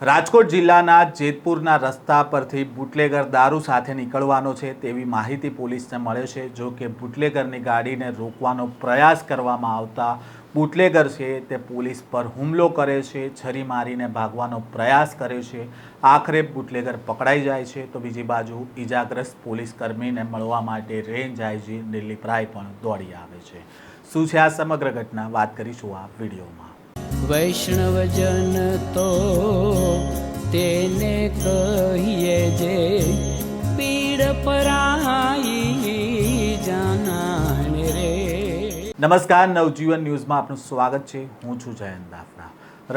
રાજકોટ જિલ્લાના જેતપુરના રસ્તા પરથી બુટલેગર દારૂ સાથે નીકળવાનો છે તેવી માહિતી પોલીસને મળે છે। જો કે બુટલેગરની ગાડીને રોકવાનો પ્રયાસ કરવામાં આવતા બુટલેગર છે તે પોલીસ પર હુમલો કરે છે, છરી મારીને ભાગવાનો પ્રયાસ કરે છે। આખરે બુટલેગર પકડાઈ જાય છે તો બીજી બાજુ ઈજાગ્રસ્ત પોલીસ કર્મીને મળવા માટે રેન્જ આઈજી દિલીપ રાય પણ દોડી આવે છે। શું છે આ સમગ્ર ઘટના, વાત કરીશું આ વિડીયોમાં। વૈષ્ણવજન તો તેને કહીએ જે પીડ પરાઈ જાનાને રે। નમસ્કાર, નવજીવન ન્યૂઝમાં આપનું સ્વાગત છે। હું છું જયંત દાફડા।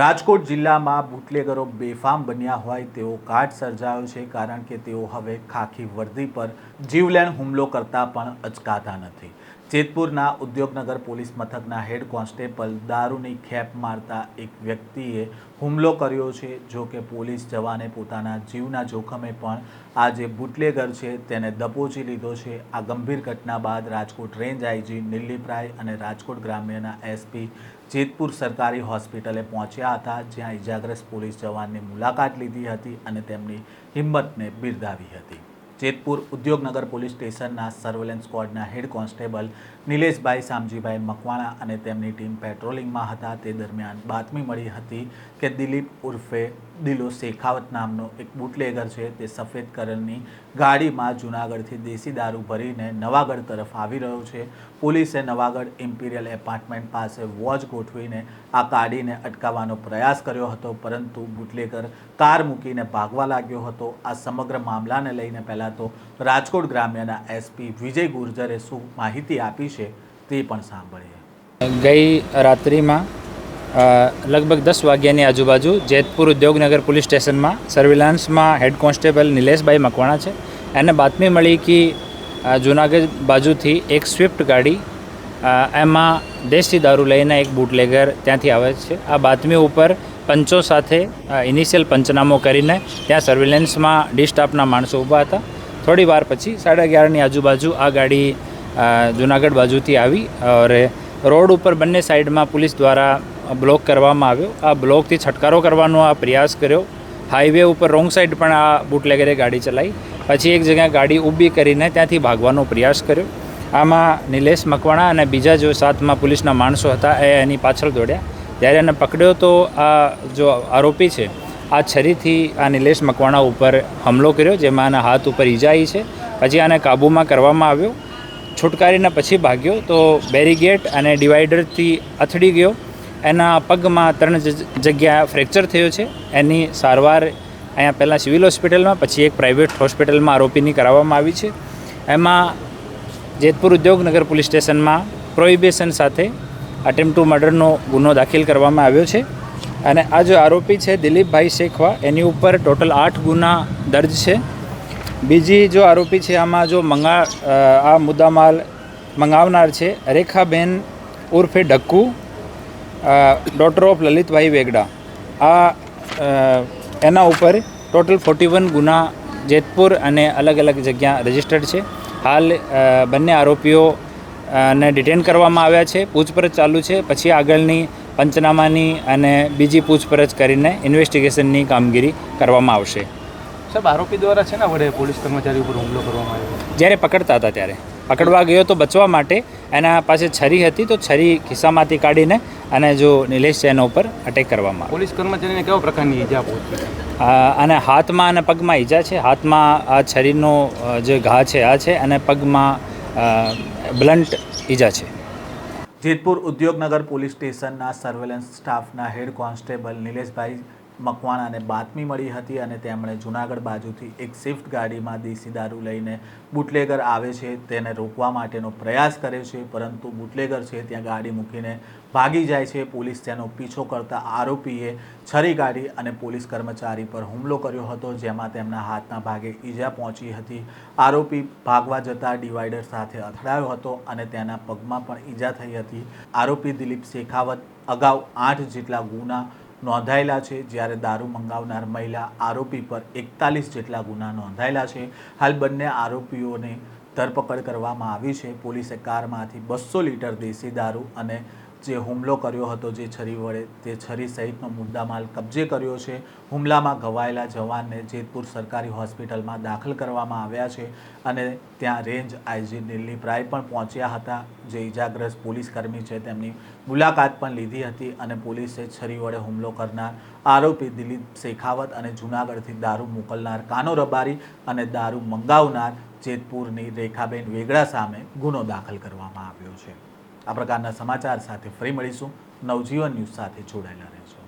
રાજકોટ જિલ્લામાં બુટલેગરો બેફામ બન્યા હોય તેવો ઘાટ સર્જાયો છે, કારણ કે તેઓ હવે ખાખી વર્દી પર જીવલેણ હુમલો કરતા પણ અચકાતા નથી। જેતપુરના ઉદ્યોગનગર પોલીસ મથકના હેડ કોન્સ્ટેબલ દારૂની ખેપ મારતા એક વ્યક્તિએ હુમલો કર્યો છે। જો કે પોલીસ જવાને પોતાના જીવના જોખમે પણ આ જે બુટલેગર છે તેને દબોચી લીધો છે। આ ગંભીર ઘટના બાદ રાજકોટ રેન્જ આઈજી દિલીપ રાય અને રાજકોટ ગ્રામ્યના એસપી જેતપુર સરકારી હોસ્પિટલે પહોંચ્યા હતા, જ્યાં ઈજાગ્રસ્ત પોલીસ જવાનની મુલાકાત લીધી હતી અને તેમની હિંમતને બિરદાવી હતી। જેતપુર ઉદ્યોગનગર પોલીસ સ્ટેશનના સર્વેલન્સ સ્ક્વોડના હેડ કોન્સ્ટેબલ નિલેશભાઈ શામજીભાઈ મકવાણા અને તેમની ટીમ પેટ્રોલિંગમાં હતા। તે દરમિયાન બાતમી મળી હતી કે દિલીપ ઉર્ફે દિલો શેખાવત નામનો એક બુટલેગર છે તે સફેદ કલરની ગાડીમાં જૂનાગઢથી દેશી દારૂ ભરીને નવાગઢ તરફ આવી રહ્યો છે। પોલીસે નવાગઢ ઇમ્પિરિયલ એપાર્ટમેન્ટ પાસે વોચ ગોઠવીને આ ગાડીને અટકાવવાનો પ્રયાસ કર્યો હતો, પરંતુ બુટલેગર કાર મૂકીને ભાગવા લાગ્યો હતો। આ સમગ્ર મામલાને લઈને પહેલાં તો રાજકોટ ગ્રામ્યના એસપી વિજય ગુર્જરે શું માહિતી આપી છે તે પણ સાંભળીએ। ગઈ રાત્રિમાં લગભગ 10 વાગ્યાની આજુબાજુ જેતપુર ઉદ્યોગનગર પોલીસ સ્ટેશનમાં સર્વેલન્સમાં હેડ કોન્સ્ટેબલ નિલેશભાઈ મકવાણા છે, એને બાતમી મળી કે જૂનાગઢ બાજુથી એક સ્વિફ્ટ ગાડી એમાં દેશી દારૂ લઈને એક બુટલેગર ત્યાંથી આવે છે। આ બાતમી ઉપર પંચો સાથે ઇનિશિયલ પંચનામો કરીને ત્યાં સર્વેલન્સમાં ડી સ્ટાફના માણસો ઊભા હતા। થોડી વાર પછી 11:30ની આજુબાજુ આ ગાડી જૂનાગઢ બાજુથી આવી और રોડ ઉપર બંને સાઈડમાં પોલીસ દ્વારા બ્લોક કરવામાં આવ્યો। આ બ્લોકથી છટકારો કરવાનો આ પ્રયાસ કર્યો। હાઈવે ઉપર રોંગ સાઈડ પણ આ બુટલેગરે ગાડી ચલાવી, પછી એક જગ્યાએ ગાડી ઊભી કરીને ત્યાંથી ભાગવાનો પ્રયાસ કર્યો। આમાં નિલેશ મકવાણા અને બીજા જો સાથમાં પોલીસના માણસો હતા એ એની પાછળ દોડ્યા। જ્યારે એને પકડ્યો તો આ જો આરોપી છે આ છરીથી આ નિલેશ મકવાણા ઉપર હુમલો કર્યો, જેમાં આના હાથ ઉપર ઈજા આવી છે। પછી આને કાબૂમાં કરવામાં આવ્યો, છુટકારીને પછી ભાગ્યો તો બેરીગેટ અને ડિવાઈડરથી અથડી ગયો। એના પગમાં 3 જગ્યા ફ્રેક્ચર થયો છે। એની સારવાર અહીંયા પહેલાં સિવિલ હોસ્પિટલમાં, પછી એક પ્રાઇવેટ હોસ્પિટલમાં આરોપીની કરાવવામાં આવી છે। એમાં જેતપુર ઉદ્યોગનગર પોલીસ સ્ટેશનમાં પ્રોહિબિશન સાથે અટેમ્પ્ટ ટુ મર્ડરનો ગુનો દાખલ કરવામાં આવ્યો છે। અને આ જો આરોપી છે દિલીપભાઈ શેખવા, એની ઉપર ટોટલ 8 ગુના દર્જ છે। બીજી જો આરોપી છે આમાં જો આ મુદ્દામાલ મંગાવનાર છે રેખાબેન ઉર્ફે ઢક્કુ, ડોટર ઓફ લલિતભાઈ વેગડા। આ એના ઉપર ટોટલ 41 ગુના જેતપુર અને અલગ અલગ જગ્યા રજિસ્ટર્ડ છે। હાલ બંને આરોપીઓ ને ડિટેન કરવામાં આવ્યા છે, પૂછપરછ ચાલુ છે। પછી આગળની પંચનામાની અને બીજી પૂછપરછ કરીને ઇન્વેસ્ટિગેશનની કામગીરી કરવામાં આવશે। સાહેબ, આરોપી દ્વારા છે ને વડે પોલીસ કર્મચારી ઉપર હુમલો કરવામાં આવ્યો? જ્યારે પકડતા હતા ત્યારે પકડવા ગયો તો બચવા માટે એના પાસે છરી હતી, તો છરી ખિસ્સામાંથી કાઢીને અને જો નિલેશ છે એના ઉપર અટેક કરવામાં આવ્યો। પોલીસ કર્મચારીને કેવા પ્રકારની ઈજા પહોંચી? અને હાથમાં અને પગમાં ઈજા છે। હાથમાં આ છરીનો જે ઘા છે આ છે, અને પગમાં બ્લન્ટ ઈજા છે। જેતપુર ઉદ્યોગનગર પોલીસ સ્ટેશનના સર્વેલન્સ સ્ટાફના હેડ કોન્સ્ટેબલ નિલેશભાઈ મકવાણાને બાતમી મળી હતી અને તેમણે જૂનાગઢ બાજુથી એક સ્વિફ્ટ ગાડીમાં દેશી દારૂ લઈને બુટલેગર આવે છે તેને રોકવા માટેનો પ્રયાસ કરે છે, પરંતુ બુટલેગર છે ત્યાં ગાડી મૂકીને ભાગી જાય છે। પોલીસ તેનો પીછો કરતા આરોપીએ છરી કાઢી અને પોલીસ કર્મચારી પર હુમલો કર્યો હતો, જેમાં તેમના હાથના ભાગે ઈજા પહોંચી હતી। આરોપી ભાગવા જતાં ડિવાઈડર સાથે અથડાયો હતો અને તેના પગમાં પણ ઈજા થઈ હતી। આરોપી દિલીપ શેખાવત અગાઉ 8 જેટલા ગુના નોંધાયેલા છે, જ્યારે દારૂ મંગાવનાર મહિલા આરોપી પર 41 જેટલા ગુના નોંધાયેલા છે। હાલ બંને આરોપીઓને ધરપકડ કરવામાં આવી છે। પોલીસે કારમાંથી 200 લીટર દેશી દારૂ અને જે હુમલો કર્યો હતો જે છરી વડે તે છરી સહિતનો મુદ્દામાલ કબજે કર્યો છે. હુમલામાં ઘવાયેલા જવાનને જેતપુર સરકારી હોસ્પિટલમાં દાખલ કરવામાં આવ્યા છે અને ત્યાં રેન્જ આઈજી દિલીપ રાય પણ પહોંચ્યા હતા. જે ઇજાગ્રસ્ત પોલીસકર્મી છે તેમની મુલાકાત પણ લીધી હતી અને પોલીસે છરી વડે હુમલો કરનાર આરોપી દિલીપ શેખાવત અને જૂનાગઢથી દારૂ મોકલનાર કાનો રબારી અને દારૂ મંગાવનાર જેતપુરની રેખાબેન વેગડા સામે ગુનો દાખલ કરવામાં આવ્યો છે. આ પ્રકારના સમાચાર સાથે ફરી મળીશું. નવજીવન ન્યૂઝ સાથે જોડાયેલા રહેજો.